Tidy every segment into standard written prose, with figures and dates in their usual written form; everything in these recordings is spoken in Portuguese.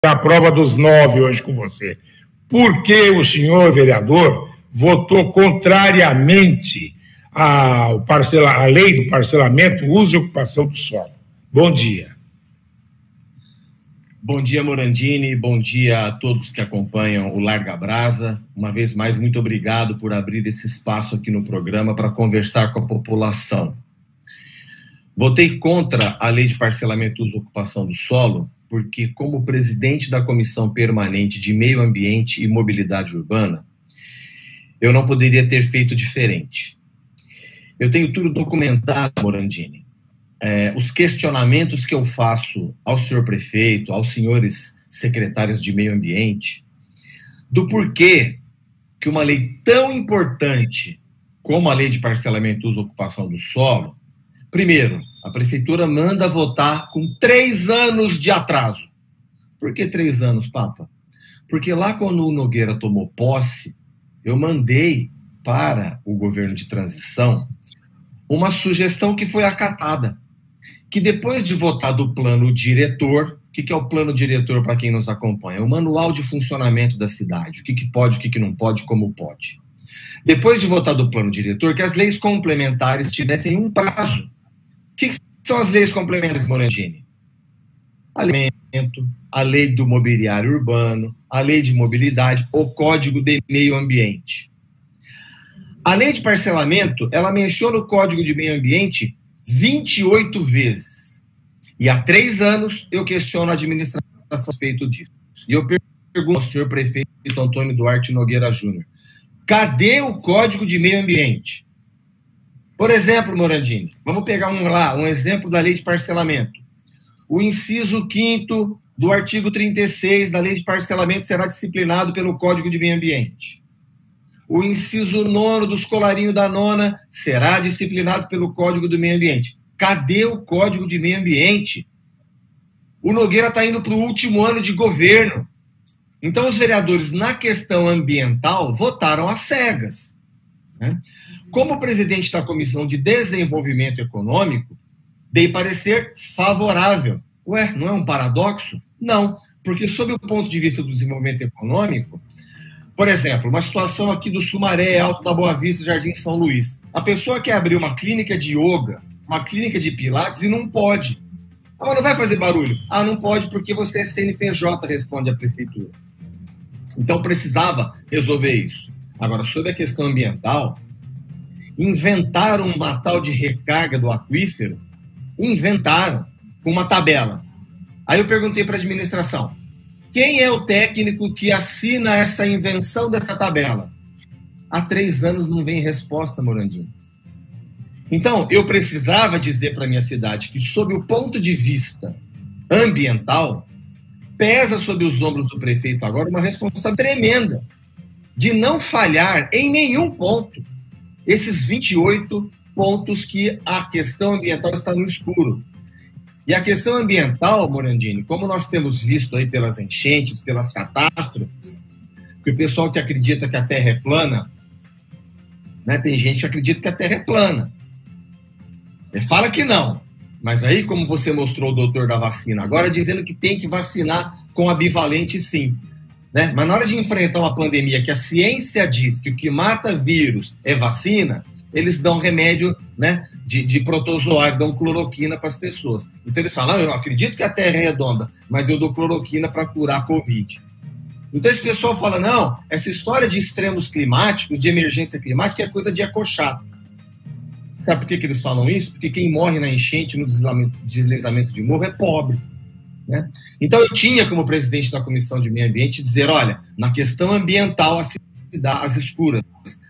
a prova dos 9 hoje com você. Por que o senhor vereador votou contrariamente à lei do parcelamento, uso e ocupação do solo? Bom dia. Bom dia, Morandini. Bom dia a todos que acompanham o Larga Brasa. Uma vez mais, muito obrigado por abrir esse espaço aqui no programa para conversar com a população. Votei contra a lei de parcelamento, uso e ocupação do solo, porque, como presidente da Comissão Permanente de Meio Ambiente e Mobilidade Urbana, eu não poderia ter feito diferente. Eu tenho tudo documentado, Morandini. Os questionamentos que eu faço ao senhor prefeito, aos senhores secretários de Meio Ambiente, do porquê que uma lei tão importante como a lei de parcelamento, uso e ocupação do solo, primeiro, a prefeitura manda votar com 3 anos de atraso. Por que 3 anos, Papa? Porque lá quando o Nogueira tomou posse, eu mandei para o governo de transição uma sugestão que foi acatada, que depois de votar do plano diretor, o que é o plano diretor para quem nos acompanha? É o manual de funcionamento da cidade, o que pode, o que não pode, como pode. Depois de votar do plano diretor, que as leis complementares tivessem um prazo. O que são as leis complementares, Morandini? A lei do mobiliário urbano, a lei de mobilidade, o Código de Meio Ambiente. A lei de parcelamento, ela menciona o Código de Meio Ambiente 28 vezes. E há 3 anos eu questiono a administração a respeito disso. E eu pergunto ao senhor prefeito Antônio Duarte Nogueira Júnior, cadê o Código de Meio Ambiente? Por exemplo, Morandini, vamos pegar um exemplo da lei de parcelamento. O inciso 5º do artigo 36 da lei de parcelamento será disciplinado pelo Código de Meio Ambiente. O inciso 9º dos colarinhos da nona será disciplinado pelo Código do Meio Ambiente. Cadê o Código de Meio Ambiente? O Nogueira está indo para o último ano de governo. Então, os vereadores, na questão ambiental, votaram às cegas, né? Como presidente da Comissão de Desenvolvimento Econômico, dei parecer favorável. Ué, não é um paradoxo? Não, porque sob o ponto de vista do desenvolvimento econômico, por exemplo, uma situação aqui do Sumaré, Alto da Boa Vista, Jardim São Luís. A pessoa quer abrir uma clínica de yoga, uma clínica de pilates e não pode. Ah, mas não vai fazer barulho? Ah, não pode porque você é CNPJ, responde a prefeitura. Então precisava resolver isso. Agora, sobre a questão ambiental, inventaram uma tal de recarga do aquífero, inventaram com uma tabela. Aí eu perguntei para a administração, quem é o técnico que assina essa invenção dessa tabela? Há 3 anos não vem resposta, Morandinho. Então, eu precisava dizer para a minha cidade que, sob o ponto de vista ambiental, pesa sobre os ombros do prefeito agora uma responsabilidade tremenda de não falhar em nenhum ponto esses 28 pontos que a questão ambiental está no escuro. E a questão ambiental, Morandini, como nós temos visto aí pelas enchentes, pelas catástrofes, que o pessoal que acredita que a Terra é plana, né, tem gente que acredita que a Terra é plana. Ele fala que não, mas aí, como você mostrou o doutor da vacina, agora dizendo que tem que vacinar com a bivalente sim. Né? Mas na hora de enfrentar uma pandemia que a ciência diz que o que mata vírus é vacina, eles dão remédio, né, de protozoário, dão cloroquina para as pessoas. Então eles falam, eu acredito que a Terra é redonda, mas eu dou cloroquina para curar a Covid. Então esse pessoal fala, não, essa história de extremos climáticos, de emergência climática é coisa de ecochato. Sabe por que eles falam isso? Porque quem morre na enchente, no deslizamento de morro, é pobre. Né? Então eu tinha como presidente da Comissão de Meio Ambiente dizer, olha, na questão ambiental a cidade dá as escuras,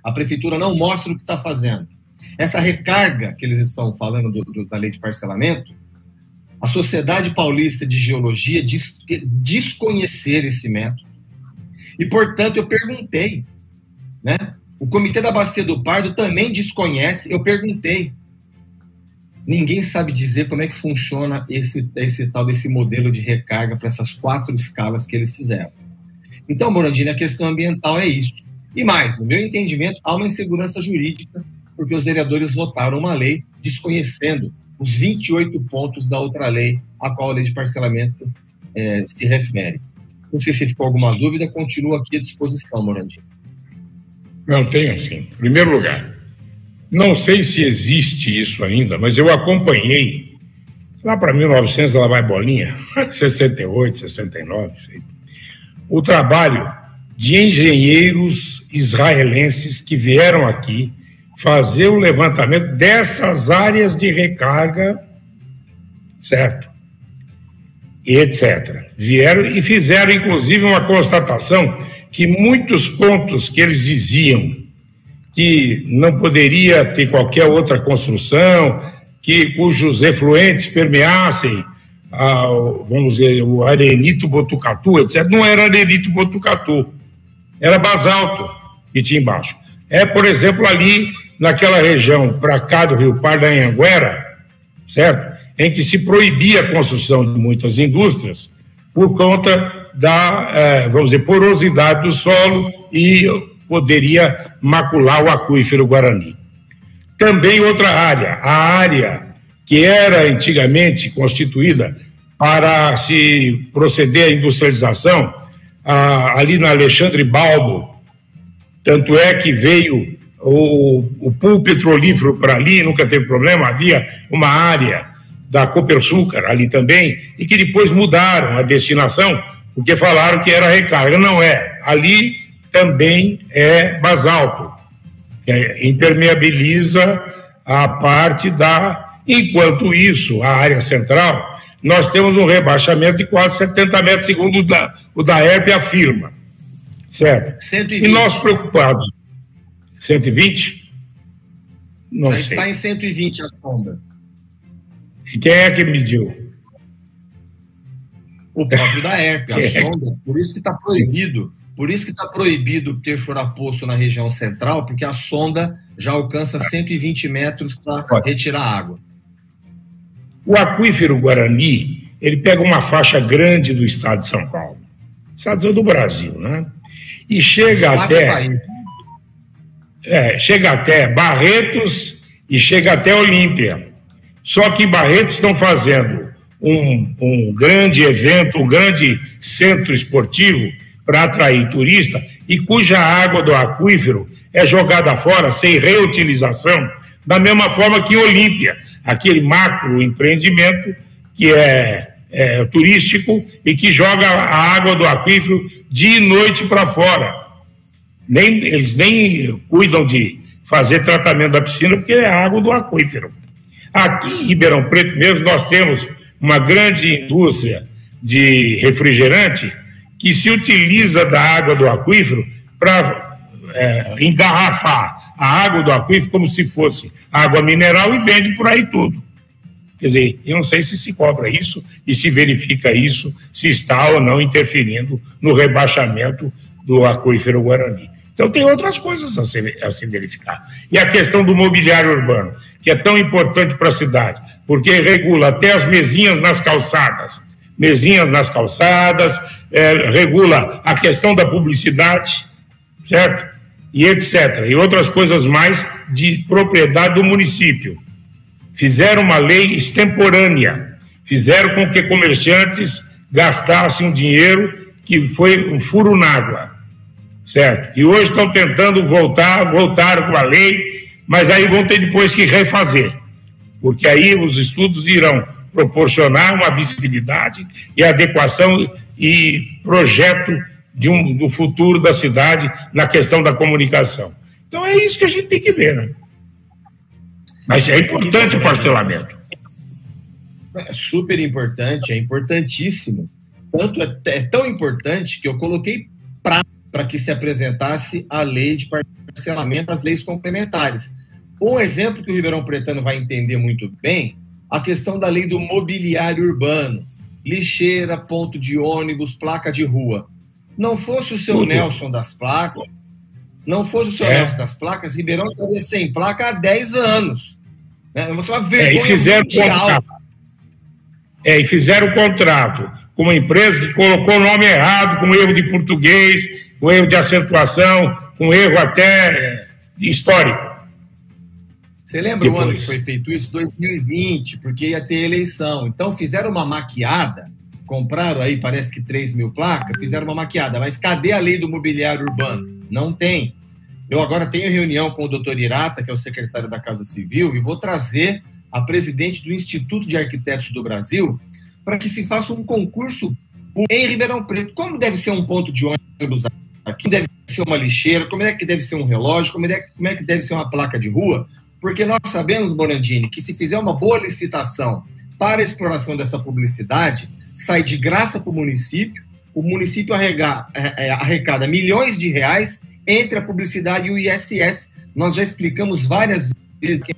a prefeitura não mostra o que está fazendo. Essa recarga que eles estão falando da lei de parcelamento, a Sociedade Paulista de Geologia diz desconhecer esse método. E, portanto, eu perguntei, né? O Comitê da Bacia do Pardo também desconhece, eu perguntei. Ninguém sabe dizer como é que funciona esse tal desse modelo de recarga para essas 4 escalas que eles fizeram. Então, Morandini, a questão ambiental é isso. E mais, no meu entendimento, há uma insegurança jurídica, porque os vereadores votaram uma lei desconhecendo os 28 pontos da outra lei a qual a lei de parcelamento se refere. Não sei se ficou alguma dúvida, continuo aqui à disposição, Morandini. Não, tenho sim. Em primeiro lugar, não sei se existe isso ainda, mas eu acompanhei, lá para 1900, ela vai bolinha, 68, 69, sei, o trabalho de engenheiros israelenses que vieram aqui fazer o levantamento dessas áreas de recarga, certo? E etc. Vieram e fizeram, inclusive, uma constatação que muitos pontos que eles diziam que não poderia ter qualquer outra construção, cujos efluentes permeassem, vamos dizer, o arenito Botucatu, etc. Não era arenito Botucatu, era basalto que tinha embaixo. Por exemplo, ali naquela região para cá do Rio Pardo, da Anhanguera, certo? Em que se proibia a construção de muitas indústrias por conta da, vamos dizer, porosidade do solo e poderia macular o aquífero Guarani. Também outra área, a área que era antigamente constituída para se proceder à industrialização, ali na Alexandre Balbo, tanto é que veio o pool petrolífero para ali, nunca teve problema, havia uma área da Copersucar ali também, e que depois mudaram a destinação, porque falaram que era recarga. Não é. Ali também é basalto, que impermeabiliza a parte da... Enquanto isso, a área central, nós temos um rebaixamento de quase 70 metros, segundo o DAERP afirma. Certo? 120. E nós preocupados. 120? Não já sei. Está em 120 a sonda. E quem é que mediu? O próprio DAERP, a sonda. Por isso que está proibido. Por isso que está proibido ter furapoço na região central, porque a sonda já alcança 120 metros para retirar água. O aquífero Guarani, ele pega uma faixa grande do estado de São Paulo, estado do Brasil, né? E chega até Barretos e chega até Olímpia. Só que em Barretos estão fazendo um grande evento, um grande centro esportivo para atrair turista e cuja água do aquífero é jogada fora sem reutilização, da mesma forma que em Olímpia, aquele macro empreendimento que é turístico e que joga a água do aquífero dia e noite para fora. Eles nem cuidam de fazer tratamento da piscina porque é a água do aquífero. Aqui em Ribeirão Preto mesmo nós temos uma grande indústria de refrigerante que se utiliza da água do aquífero para engarrafar a água do aquífero como se fosse água mineral e vende por aí tudo. Quer dizer, eu não sei se cobra isso e se verifica isso, se está ou não interferindo no rebaixamento do aquífero Guarani. Então tem outras coisas a se verificar. E a questão do mobiliário urbano, que é tão importante para a cidade, porque regula até as mesinhas nas calçadas, regula a questão da publicidade, certo? E etc. E outras coisas mais de propriedade do município. Fizeram uma lei extemporânea, fizeram com que comerciantes gastassem um dinheiro que foi um furo n'água, certo? E hoje estão tentando voltaram com a lei, mas aí vão ter depois que refazer, porque aí os estudos irão proporcionar uma visibilidade e adequação e projeto do futuro da cidade na questão da comunicação. Então é isso que a gente tem que ver, né? Mas é importante o parcelamento. É super importante, é importantíssimo. Tanto é tão importante que eu coloquei para que se apresentasse a lei de parcelamento, as leis complementares. Um exemplo que o Ribeirão Pretano vai entender muito bem, a questão da lei do mobiliário urbano, lixeira, ponto de ônibus, placa de rua. Não fosse o seu Nelson das placas, Nelson das placas, Ribeirão estaria sem placa há 10 anos. E fizeram o contrato com uma empresa que colocou o nome errado, com erro de português, com erro de acentuação, com erro até histórico. Você lembra o ano que foi feito isso? 2020, porque ia ter eleição. Então fizeram uma maquiada compraram aí, parece que 3 mil placas, fizeram uma maquiada, mas cadê a lei do mobiliário urbano? Não tem. Eu agora tenho reunião com o doutor Irata, que é o secretário da Casa Civil, e vou trazer a presidente do Instituto de Arquitetos do Brasil para que se faça um concurso em Ribeirão Preto. Como deve ser um ponto de ônibus aqui, deve ser uma lixeira, como é que deve ser um relógio, como é que deve ser uma placa de rua, porque nós sabemos, Morandini, que se fizer uma boa licitação para a exploração dessa publicidade, sai de graça para o município arrecada milhões de reais entre a publicidade e o ISS. Nós já explicamos várias vezes quem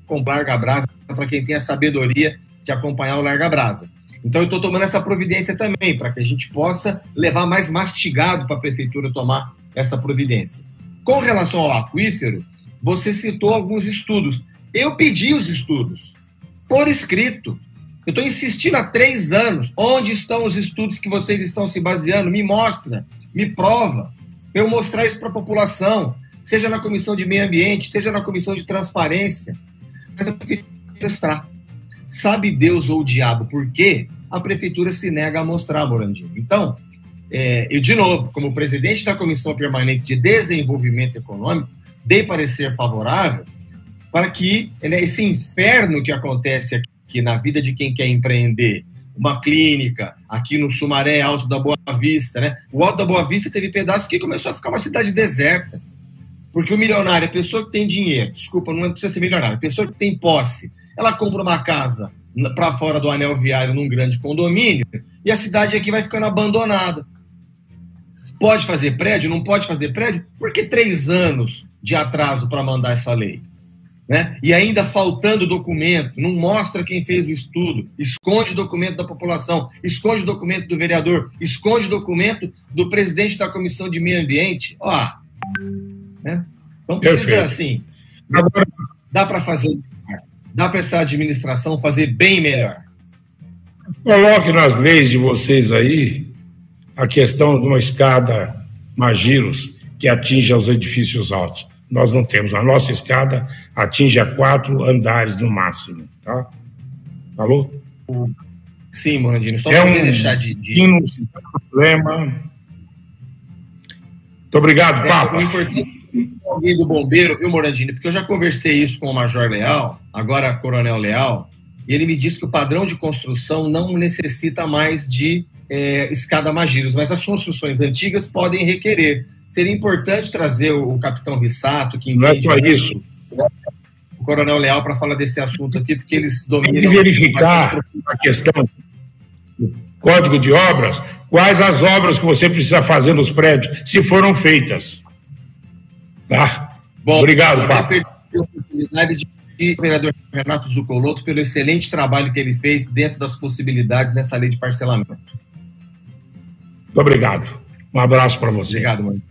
comprar Larga Brasa, para quem tem a sabedoria de acompanhar o Larga Brasa. Então eu estou tomando essa providência também, para que a gente possa levar mais mastigado para a prefeitura tomar essa providência. Com relação ao aquífero, você citou alguns estudos. Eu pedi os estudos, por escrito. Eu estou insistindo há 3 anos. Onde estão os estudos que vocês estão se baseando? Me mostra, me prova, para eu mostrar isso para a população, seja na Comissão de Meio Ambiente, seja na Comissão de Transparência. Mas a prefeitura mostrar. Sabe Deus ou o diabo por quê? A prefeitura se nega a mostrar, Morandinho. Então, eu, de novo, como presidente da Comissão Permanente de Desenvolvimento Econômico, dei parecer favorável para que esse inferno que acontece aqui na vida de quem quer empreender, uma clínica aqui no Sumaré, Alto da Boa Vista, né? O Alto da Boa Vista teve pedaço que começou a ficar uma cidade deserta. Porque o milionário, a pessoa que tem dinheiro, desculpa, não precisa ser milionário, a pessoa que tem posse, ela compra uma casa para fora do anel viário num grande condomínio e a cidade aqui vai ficando abandonada. Pode fazer prédio? Não pode fazer prédio? Por que 3 anos de atraso para mandar essa lei? Né? E ainda faltando documento, não mostra quem fez o estudo, esconde documento da população, esconde documento do vereador, esconde documento do presidente da Comissão de Meio Ambiente. Ó, né? Então precisa, perfeito, assim, dá para fazer, dá para essa administração fazer bem melhor. Coloque nas leis de vocês aí a questão de uma escada Magiros que atinja os edifícios altos. Nós não temos. A nossa escada atinge a 4 andares no máximo, tá? Falou? Sim, Morandini. Só para deixar de... problema. Muito obrigado, Papa. O importante é alguém do bombeiro, viu, Morandini? Porque eu já conversei isso com o Major Leal, agora Coronel Leal, e ele me disse que o padrão de construção não necessita mais de escada Magiros, mas as construções antigas podem requerer. Seria importante trazer o capitão Rissato, que entende isso, o Coronel Leal, para falar desse assunto aqui, porque eles dominam... Tem que verificar a questão do Código de Obras, quais as obras que você precisa fazer nos prédios, se foram feitas. Tá? Bom, obrigado, Papa. Eu perdi a oportunidade de vereador Renato Zuccolotto pelo excelente trabalho que ele fez dentro das possibilidades nessa lei de parcelamento. Muito obrigado. Um abraço para você. Obrigado, mano.